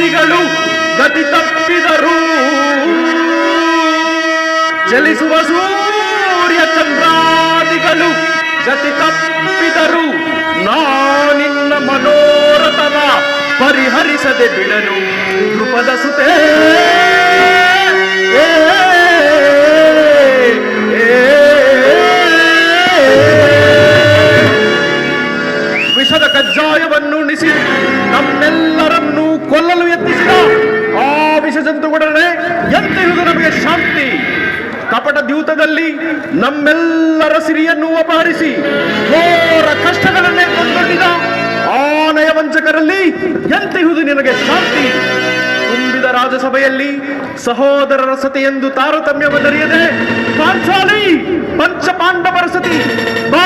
ಚಂದ್ರಾದಿಗಳು ಗತಿ ತಪ್ಪಿದರು, ಚಲಿಸುವ ಸೂರ್ಯ ಚಂದ್ರಾದಿಗಳು ಗತಿ ತಪ್ಪಿದರು, ನಾನಿನ್ನ ಮನೋರಥವ ಪರಿಹರಿಸದೆ ಬಿಡನು ನೃಪದ ಸುತೆ. ವಿಷದ ಕಜ್ಜಾಯವನ್ನು ಉಣಿಸಿ ನಮ್ಮೆಲ್ಲರನ್ನೂ ಕೊಲ್ಲಲು ಯತ್ನಿಸಿದ ಆ ವಿಷ ಜಂತುಗಳನ್ನೇ ಎಂತಿರುವುದು ನಮಗೆ ಶಾಂತಿ. ಕಪಟ ದ್ಯೂತದಲ್ಲಿ ನಮ್ಮೆಲ್ಲರ ಸಿರಿಯನ್ನು ಅಪಹರಿಸಿ ಘೋರ ಕಷ್ಟಗಳನ್ನೇ ತಂದೊಡ್ಡಿದ ಆ ನಯವಂಚಕರಲ್ಲಿ ಎಂತಿರುವುದು ನಿನಗೆ ಶಾಂತಿ. ತುಂಬಿದ ರಾಜಸಭೆಯಲ್ಲಿ ಸಹೋದರರ ಸತಿ ಎಂದು ತಾರತಮ್ಯವನ್ನರಿಯದೆ ಪಾಂಚಾಲಿ ಪಂಚ ಪಾಂಡವರ ಸತಿ ಬಾ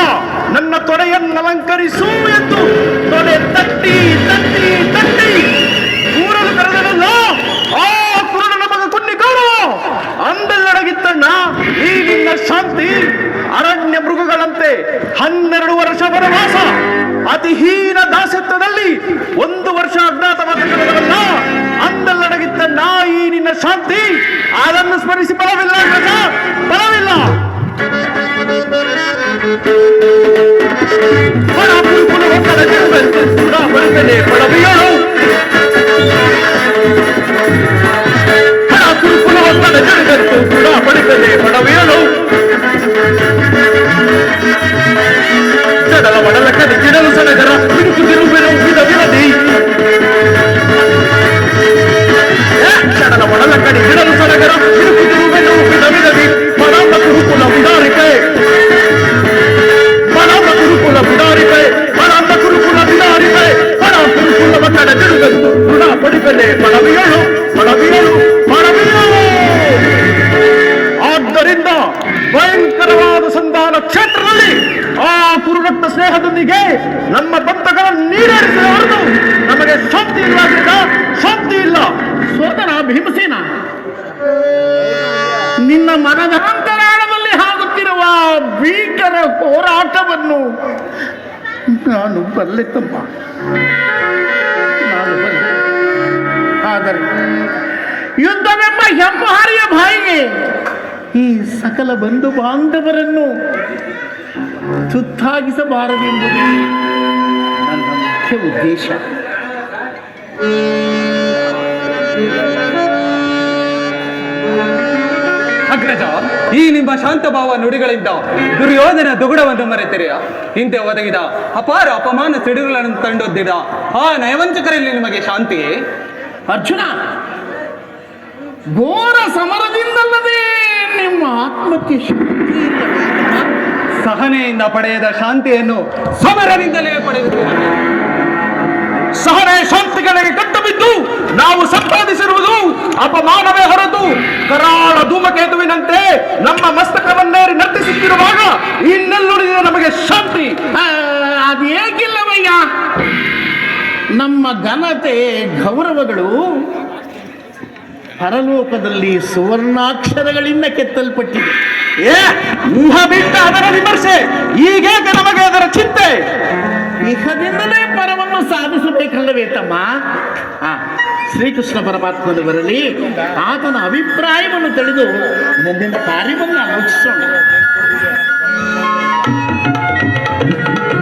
ನನ್ನ ತೊಡೆಯನ್ನಲಂಕರಿಸು ಎಂದು ತೊಡೆ ತಟ್ಟಿ ತಟ್ಟಿ ತಟ್ಟಿ ಕೂರಲು ಕರೆದನಲ್ಲ ಆ ಕುರುಡನ ಮಗ ಕುನ್ನಿಕೋಣ ಅಂದೆಲ್ಲಡಗಿತ್ತಣ್ಣ ಈ ನಿನ್ನ ಶಾಂತಿ. ಅರಣ್ಯ ಮೃಗಗಳಂತೆ 12 ವರ್ಷ ವನವಾಸ, ಅತಿಹೀನ ದಾಸ್ಯತ್ವದಲ್ಲಿ 1 ವರ್ಷ ಅಜ್ಞಾತವಾಸ ಕಳೆದವಲ್ಲ ಅಂದೆಲ್ಲಡಗಿತ್ತಣ್ಣ ಈ ನಿನ್ನ ಶಾಂತಿ. ಅದನ್ನು ಸ್ಮರಿಸಿ ಬಲವಿಲ್ಲ ಗಜ, ಬಲವಿಲ್ಲ. ಪಡವಿಯಳು ಕೂಡ ಪಡಿತದೆ ಪಡವಿಯಳು ಜಡಲ ಮಡಲ ಕದಿ ಗಿಡಲು ಸಡಗರ ಬಿಡುಕುತ್ತಿರುವೆನು ವಿಧ ವಿರದಿ. ಜಡಲ ಮಡಲ ಕಡಿ ಗಿಡಲು ಸಡಗರ ಬಿಡುಕುತ್ತಿರುವೆನು ವಿಧ ವಿರದಿ. ಮನಾಂತ ಕುರುಕುಲ ಬಿಡಾರಿಕೆ, ಮನಾಂತ ಕುರುಕುಲ ಬಿಡಾರಿಕೆ, ಮನಾಂತ ಕುರುಕುಲ ಬಿಡಾರಿಕೆ, ಮನ ಕುರುಕುಲ ಮಕ್ಕಳ ಜಡುಗಂತು ಋಣ ಪಡಿಪನೆ ಪಡವಿಯಳು ಪಡವಿಯಳು ಪಡವಿಯಳು. ಆದ್ದರಿಂದ ಭಯಂಕರವಾದ ಸಂಧಾನ ಕ್ಷೇತ್ರದಲ್ಲಿ ಆ ಕುರುರಕ್ತ ಸ್ನೇಹದೊಂದಿಗೆ ನಮ್ಮ ಬಂಧಗಳನ್ನು ನೀಡರಿಸಿದ ಹೊರತು ನಮಗೆ ಶಾಂತಿ ಇಲ್ಲವಾದ್ರಿಂದ ಶಾಂತಿ ಇಲ್ಲ. ಸೋದರ ಭೀಮಸೇನ, ನಿನ್ನ ಮನದ ಅಂತರಾಳದಲ್ಲಿ ಆಗುತ್ತಿರುವ ಭೀಕರ ಹೋರಾಟವನ್ನು ನಾನು ಬಲ್ಲೆ ತಮ್ಮ, ನಾನು ಬಲ್ಲೆ. ಆದರೆ ಯುದ್ಧವೆಂಬ ಹೆಮ್ಮಾರಿಯ ಬಾಯಿಗೆ ಈ ಸಕಲ ಬಂಧು ಬಾಂಧವರನ್ನು ತುತ್ತಾಗಿಸಬಾರದೆಂಬುದು ನನ್ನ ಮುಖ್ಯ ಉದ್ದೇಶ. ಅಗ್ರಜ, ಈ ನಿಮ್ಮ ಶಾಂತಭಾವ ನುಡಿಗಳಿಂದ ದುರ್ಯೋಧನ ದುಗುಡವನ್ನು ಮರೆತಿರೆಯ ಹಿಂದೆ ಒದಗಿದ ಅಪಾರ ಅಪಮಾನ ಸಿಡುಗಳನ್ನು ತಂದೊದ್ದಿದ ಆ ನಯವಂಚಕರಲ್ಲಿ ನಿಮಗೆ ಶಾಂತಿಯೇ? ಅರ್ಜುನ, ಘೋರ ಸಮರದಿಂದಲ್ಲದೆ ನಿಮ್ಮ ಆತ್ಮಕ್ಕೆ ಶಾಂತಿ ಇಲ್ಲ. ಸಹನೆಯಿಂದ ಪಡೆಯದ ಶಾಂತಿಯನ್ನು ಸಮರದಿಂದಲೇ ಪಡೆಯುವುದು. ಸಹನೆ ಶಾಂತಿಗಳಿಗೆ ಕಟ್ಟು ಬಿದ್ದು ನಾವು ಸಂಪಾದಿಸಿರುವುದು ಅಪಮಾನವೇ ಹೊರತು ಕರಾಳ ಧೂಮಕೇತುವಿನಂತೆ ನಮ್ಮ ಮಸ್ತಕವನ್ನೇರಿ ನರ್ತಿಸುತ್ತಿರುವಾಗ ಇನ್ನೆಲ್ಲುಳಿದ ನಮಗೆ ಶಾಂತಿ. ಅದೇಕಿಲ್ಲವಯ್ಯ, ನಮ್ಮ ಘನತೆ ಗೌರವಗಳು ಪರಲೋಕದಲ್ಲಿ ಸುವರ್ಣಾಕ್ಷರಗಳಿಂದ ಕೆತ್ತಲ್ಪಟ್ಟಿದೆ. ಊಹ ಬಿಟ್ಟ ಅದರ ವಿಮರ್ಶೆ, ಈಗೇಕೆ ನಮಗೆ ಅದರ ಚಿಂತೆ? ಇಹದಿಂದಲೇ ಪರವನ್ನು ಸಾಧಿಸಬೇಕಲ್ಲವೇ ತಮ್ಮ? ಶ್ರೀಕೃಷ್ಣ ಪರಮಾತ್ಮನು ಬರಲಿ, ಆತನ ಅಭಿಪ್ರಾಯವನ್ನು ತಿಳಿದು ಮುಂದಿನ ಕಾರ್ಯವನ್ನು ಆಲೋಚಿಸೋಣ.